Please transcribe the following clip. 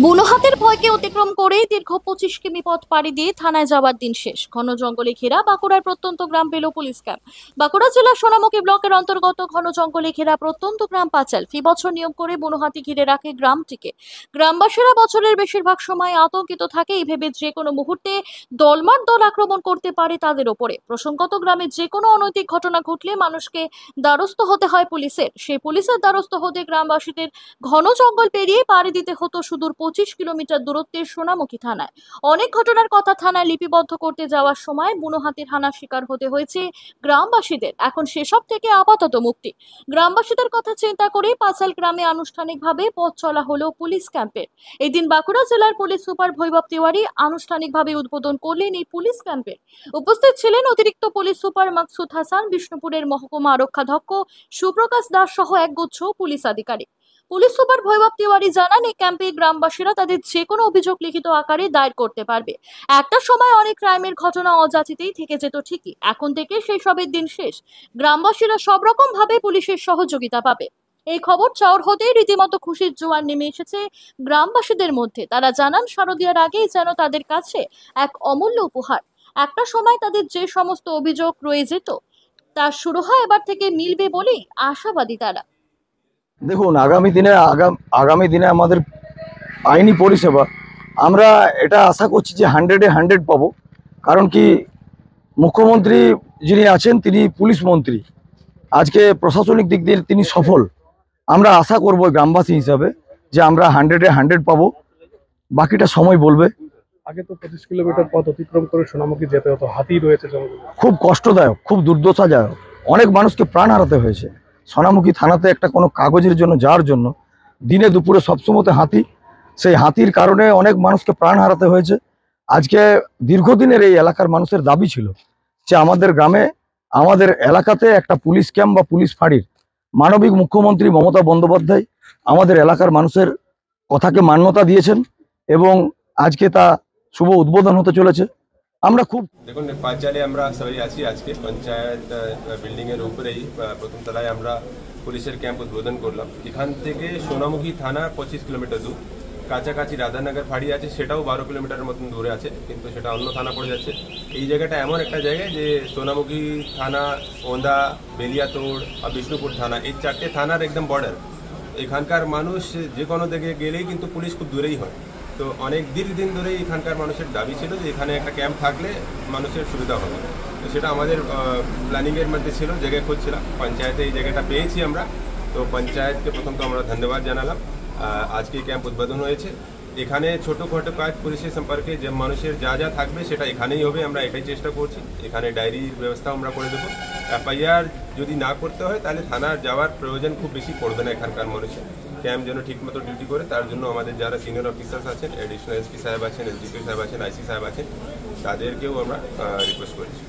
বুনো হাতির ভয়কে অতিক্রম করে দীর্ঘ 25 কিমি পথ পাড়ি দিয়ে থানায় যাওয়ার দিন শেষ। ঘন জঙ্গলে ঘেরা বাঁকুড়ার প্রত্যন্ত গ্রাম পেল পুলিশ ক্যাম্প। বাঁকুড়া জেলার সোনামুখী ব্লকের অন্তর্গত ঘন জঙ্গলে ঘেরা প্রত্যন্ত গ্রাম পাচাল ফি বছর নিয়োগ করে বুনো হাতি ঘিরে রাখে গ্রামটিকে। গ্রামবাসীরা বছরের বেশিরভাগ সময় আতঙ্কিত থাকে এই ভেবে যে কোনো মুহূর্তে দলমার দল আক্রমণ করতে পারে তাদের ওপরে। প্রসঙ্গত, গ্রামে যে কোনো অনৈতিক ঘটনা ঘটলে মানুষকে দ্বারস্থ হতে হয় পুলিশের। সেই পুলিশের দ্বারস্থ হতে গ্রামবাসীদের ঘন জঙ্গল পেরিয়ে পাড়ি দিতে হতো সুদূর 25 কিলোমিটার দূরত্বের সোনামুখী থানায়। অনেক ঘটনার কথা থানায় লিপিবদ্ধ করতে যাওয়ার সময় বুনো হাতির হানার শিকার হতে হয়েছে গ্রামবাসীদের। এখন সেসব থেকে আপাতত মুক্তি। গ্রামবাসীদের কথা চিন্তা করে পাঁচাল গ্রামে আনুষ্ঠানিকভাবে পথ চলা হলো পুলিশ ক্যাম্পের। এই দিন বাঁকুড়া জেলার পুলিশ সুপার ভৈবব তিওয়ারি আনুষ্ঠানিকভাবে উদ্বোধন করলেন এই পুলিশ ক্যাম্পের। উপস্থিত ছিলেন অতিরিক্ত পুলিশ সুপার মাকসুদ হাসান, বিষ্ণুপুরের মহকুমা আরক্ষাধ্যক্ষ সুপ্রকাশ দাস সহ একগুচ্ছ পুলিশ আধিকারিক। পুলিশ সুপার ভৈবব তিওয়ারি জানান, এই ক্যাম্পে গ্রামবাসীরা তাদের যে কোনো অভিযোগ লিখিত আকারে দায়ের করতে পারবে। একটা সময় অনেক ক্রাইমের ঘটনা অযাচিতেই থেকে যেত ঠিকই, এখন থেকে সেই সবের দিন শেষ। গ্রামবাসীরা সব রকম ভাবে পুলিশের সহযোগিতা পাবে। এই খবর চাউর হতেই রীতিমতো খুশির জোয়ার নেমে এসেছে গ্রামবাসীদের মধ্যে। তারা জানান, শারদীয়ার আগেই যেন তাদের কাছে এক অমূল্য উপহার। একটা সময় তাদের যে সমস্ত অভিযোগ রয়ে যেত তা শুরু হয় এবার থেকে মিলবে বলেই আশাবাদী তারা। দেখুন, আগামী দিনে আমাদের আইনি পরিষেবা আমরা এটা আশা করছি যে 100-এ 100 পাবো। কারণ কি, মুখ্যমন্ত্রী যিনি আছেন তিনি পুলিশ মন্ত্রী, আজকে প্রশাসনিক দিক দিয়ে তিনি সফল। আমরা আশা করব গ্রামবাসী হিসাবে যে আমরা 100-এ 100 পাবো, বাকিটা সময় বলবে। আগে তো 25 কিলোমিটার পথ অতিক্রম করে সোনামুখী যেতে হতো, হাতি রয়েছে জঙ্গলে। খুব কষ্টদায়ক, খুব দুর্দশাদায়ক, অনেক মানুষকে প্রাণ হারাতে হয়েছে। সোনামুখী থানাতে একটা কোনো কাগজের জন্য যাওয়ার জন্য দিনে দুপুরে সবসময় হাতি, সেই হাতির কারণে অনেক মানুষকে প্রাণ হারাতে হয়েছে। আজকে দীর্ঘদিনের এই এলাকার মানুষের দাবি ছিল যে আমাদের গ্রামে, আমাদের এলাকাতে একটা পুলিশ ক্যাম্প বা পুলিশ ফাঁড়ির। মানবিক মুখ্যমন্ত্রী মমতা বন্দ্যোপাধ্যায় আমাদের এলাকার মানুষের কথাকে মান্যতা দিয়েছেন এবং আজকে তা শুভ উদ্বোধন হতে চলেছে। আমরা খুব দেখুন, পাঁচালে আমরা সবাই আছি। আজকে পঞ্চায়েত বিল্ডিং এর উপরেই প্রথম তলায় আমরা পুলিশের ক্যাম্প উদ্বোধন করলাম। এখান থেকে সোনামুখী থানা 25 কিলোমিটার দূর, কাছাকাছি রাধানগর ফাঁড়ি আছে, সেটাও 12 কিলোমিটারের মতন দূরে আছে, কিন্তু সেটা অন্য থানা পড়ে যাচ্ছে। এই জায়গাটা এমন একটা জায়গায় যে সোনামুখী থানা, ওন্দা, বেলিয়াতোড় আর বিষ্ণুপুর থানা, এই 4টে থানার একদম বর্ডার। এখানকার মানুষ যে কোনো দিকে গেলেই কিন্তু পুলিশ খুব দূরেই হয়। তো অনেক দীর্ঘদিন ধরেই এখানকার মানুষের দাবি ছিল যে এখানে একটা ক্যাম্প থাকলে মানুষের সুবিধা হবে। তো সেটা আমাদের প্ল্যানিংয়ের মধ্যে ছিল, জায়গায় খুঁজছিলাম। পঞ্চায়েতে এই জায়গাটা পেয়েছি আমরা। তো পঞ্চায়েতকে প্রথম তো আমরা ধন্যবাদ জানালাম। আজকে ক্যাম্প উদ্বোধন হয়েছে। এখানে ছোটোখাটো কাজ পুলিশের সম্পর্কে যে মানুষের যা যা থাকবে সেটা এখানেই হবে, আমরা এটাই চেষ্টা করছি। এখানে ডায়েরির ব্যবস্থা আমরা করে দেবো। এফআইআর যদি না করতে হয় তাহলে থানার যাওয়ার প্রয়োজন খুব বেশি পড়বে না এখানকার মানুষের। ক্যাম্প যেন ঠিকমতো ডিউটি করে, তার জন্য আমাদের যারা সিনিয়র অফিসার্স আছেন, এডিশনাল এসপি সাহেব আছেন, এসডিপিও সাহেব আছেন, আইসি সাহেব আছেন, তাদেরকেও আমরা রিকোয়েস্ট করেছি।